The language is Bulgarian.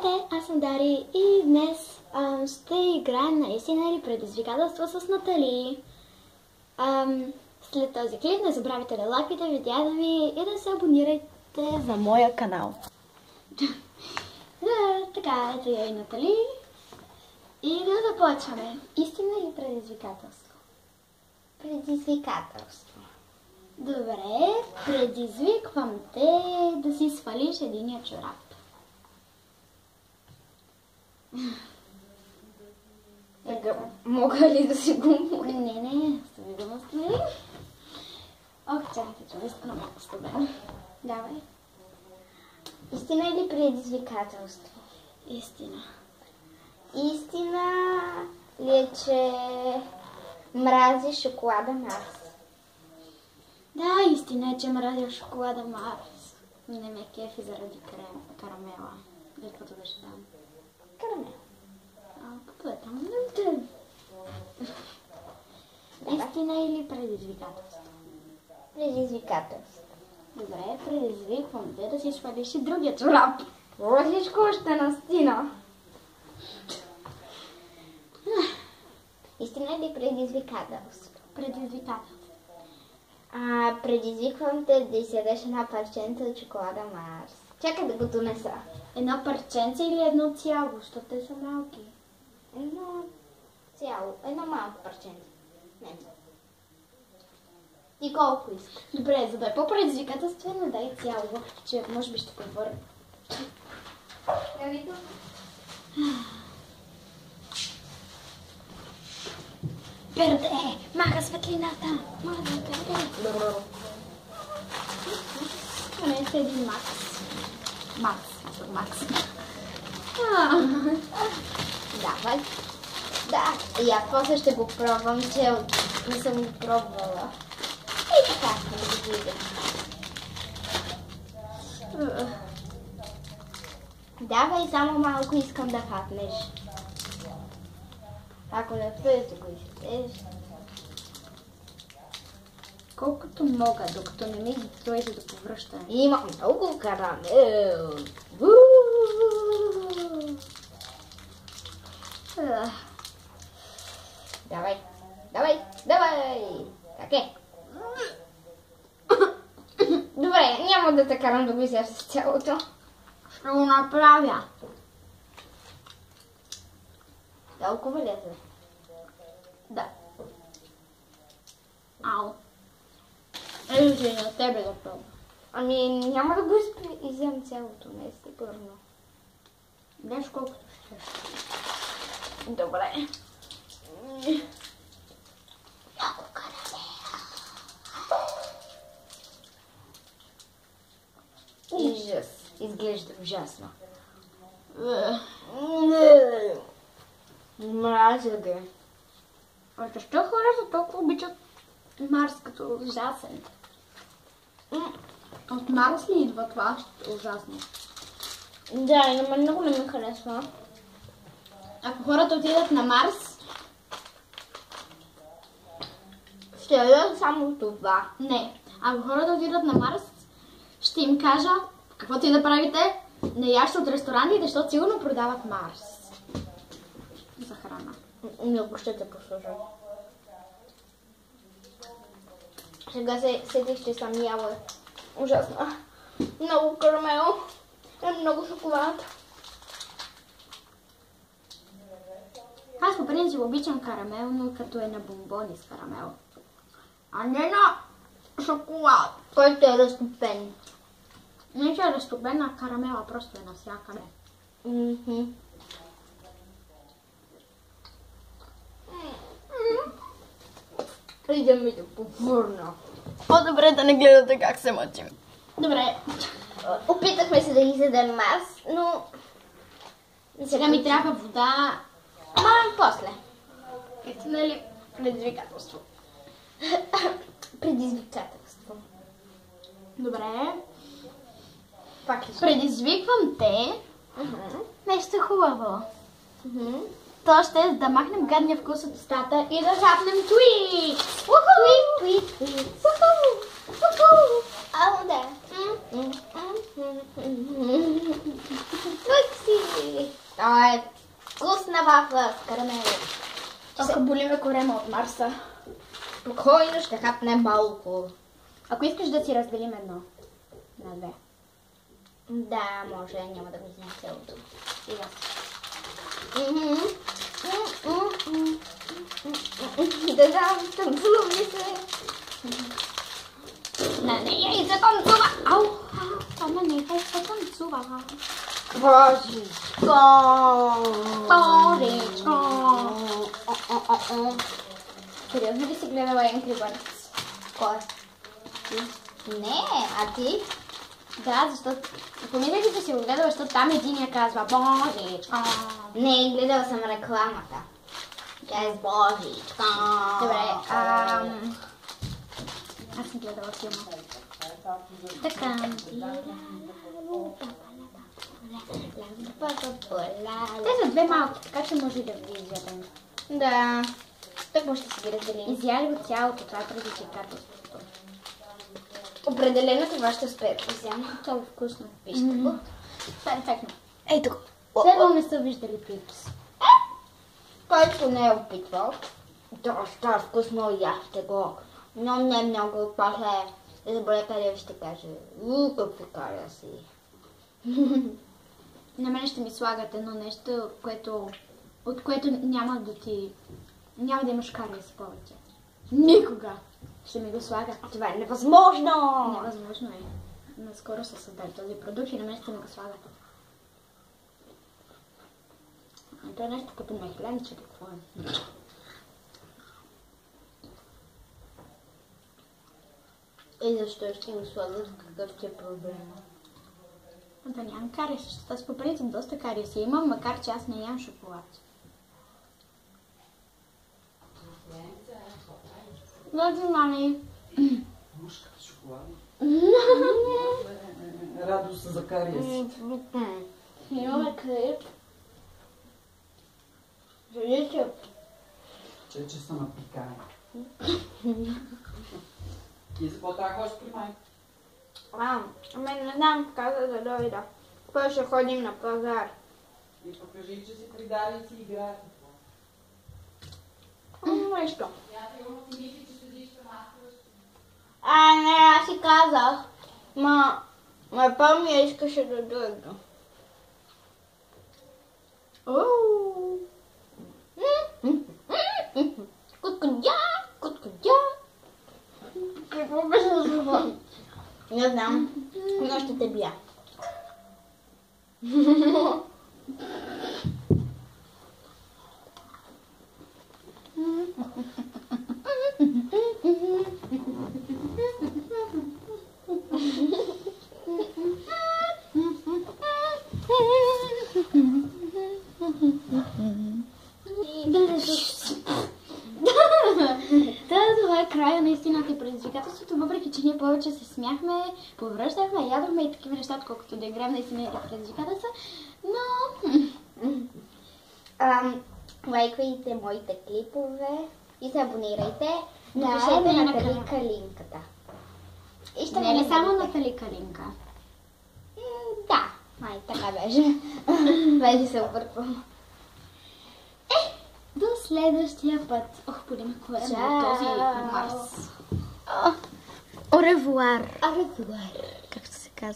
Здравейте, аз съм Дари и днес ще играем на истина или предизвикателство с Натали. След този клип не забравяйте да лайкайте видеята ми и да се абонирайте за моя канал. Така, ето я и Натали. И да започваме. Истина или предизвикателство? Предизвикателство. Добре, предизвиквам те да си свалиш единия чорап. Мога ли да си го мога? Не, остави го настрои. Ох, чакайте, че искам малко студено. Давай. Истина или предизвикателство? Истина. Истина ли е, че мрази шоколада Марс? Да, истина е, че мразя шоколада Марс. Не ме кефи заради карамела. Каквото беше там. Карамел. Както е там? Истина или предизвикателство? Предизвикателство. Добре, предизвиквам те да си свалиш и другия чорап. Всичко ще настина. Истина или предизвикателство? Предизвикателство. Предизвиквам те да изядеш една парченца от шоколада Марс. Чакай да го донеса. Едно парченце или едно цяло, защото те са малки? Едно цяло. Едно малко парченце. Не. И колко искаш? Добре, за да е по-предизвикателствено, дай цяло, въпреки че може би ще повърна. Ето. Перде! Маха светлината! Маха перде! Донесе един Макс. Макс. Давай. Да, и аз после ще го пробвам, че не съм го пробвала. И така, да го видя. Давай, само малко искам да хапнеш. Ако не влезеш, да го изядеш. Колкото мога, докато не ми дойде до повръщане. Има много карамел. Давай. Как е? Добре, няма да те карам да го изяш с цялото. Ще го направя. Толкова ли е? Да. Ау. Ето че на тебе да пробвам. Ами няма да го изям цялото, не е сигурно. Даш колкото ще. Добре. Много карамел. Ужас. Изглежда ужасно. Мразя ги. Защо хората толкова обичат Марс като ужасен? От Марс ли идва това ужасно? Да, и на мен много не ми харесва. Ако хората отидат на Марс, Ще ядам само това. не. Ако хората отидат на Марс, ще им кажа каквото и да правите, не яжте от ресторантите, защото сигурно продават Марс. За храна. Много ще те послужа. Сега се сетих, че съм яла. Ужасно. Много карамел. Много шоколад. Аз по принцип обичам карамел, но като е на бомбони с карамел. А не на шоколад. Който е разтопен. Не че е разтопена, карамела просто е навсякъде. Идем ми да повърна. По-добре да не гледате как се мъчим. Добре. Опитахме се да изядем Марс, но... Сега ми трябва вода. После. Истина ли предизвикателство? Предизвикателство. Добре. Пак ли? Предизвиквам те нещо хубаво. То ще е да махнем гадния вкус от устата и да хапнем твит! Твит. Ау, да. Твикси. Вкусна вафла с карамел. Ако болиме корема от Марса. Спокойно ще хапнем малко. Ако искаш да си разделим едно на две. Да, може, няма да го взема цялото. И аз. Да, танцува ми се. На нея и се танцува. Ау, на нея и се танцува. Божичко! Боричко! Сериозно ли си гледала Angry Birds? Кой? Не, а ти? Да, защото... Помисля ли, че си го гледала, защото там единия казва Боричко. Не, гледала съм рекламата. Тя е с Божичко. Добре, аз съм гледала филма. Така. Те са две малки, така че може да ви изядем. Да. Так може да си ги разделим. Изяли го цялото, това е предизвикателството. Определено това ще успеят да взема. Това е вкусно. Вижте го. Перфектно. Ей тук. Следва не са виждали пипс. Който не е опитвал, доста вкусно яще го. Но не много, после Изабелка Лев ще каже, какво кара си. На мен ще ми слагат едно нещо, от което няма да имаш кариес повече. Никога ще ми го слагат. Това е невъзможно! Невъзможно е. Наскоро са създали този продукт и на мен ще ми го слагат. Това е нещо като мехленче, какво е? И защо ще го слагат, какъв ти е проблема? Да нямам кариес, защото аз по принцип доста кариес имам, макар че аз не ям шоколад. Добре, мами. Мушка с шоколади. Радост за кариес. Имаме клип. Видите? Че са напикани. И за какво трябва да ходиш при майка? Ами не знам каза да дойда. Кой ще ходим на пазар? И покажи, че си придали и си играят. Нещо. Не, аз си казах. Ма помня искаше да дойда. Куткудя, куткудя. Какво беше за това? Не знам, но ще те бия. Това е края на истината и предизвикателството, въпреки че ние повече се смяхме, повръщахме, ядохме и такива неща, колкото да играем на истината и предизвикателства, но... Лайкайте моите клипове и се абонирайте. Да, Напишете на на канала. Талика линката. И ще Не ме ли само намерите. на Талика-линка? Да, май така беше. Вече се обърквам. До следващия път. Ох, полиме корема от този Марс. Оревуар. Оревуар. Както се казва.